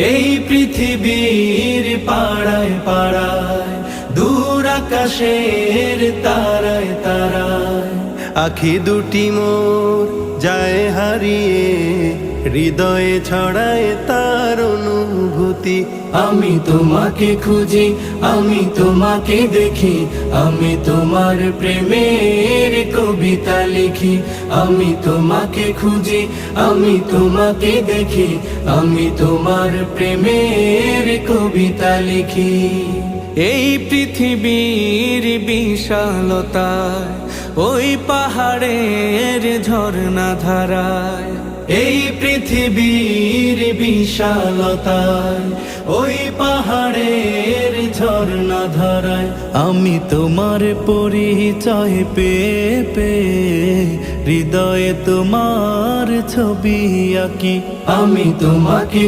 এই পৃথিবীর পাড়ায় পাড়ায়, দূর আকাশের তারায় তারায়, আখি দুটি মোর যায় হারিয়ে, হৃদয়ে ছড়ায় তার অনুভূতি। আমি তোমাকে খুঁজি, আমি তোমাকে দেখি, আমি তোমার প্রেমের কবিতা লিখি। আমি তোমাকে খুঁজি, আমি তোমাকে দেখি, আমি তোমার প্রেমের কবিতা লিখি। এই পৃথিবীর বিশালতায়, ওই পাহাড়ের ঝর্ণা ধারায়, এই পৃথিবীর বিশালতায়, ওই পাহাড়ের ঝর্ণা ধারায়, আমি তোমার পরিচয় পেয়ে পেয়ে, হৃদয়ে তোমার ছবি আঁকি। আমি তোমাকে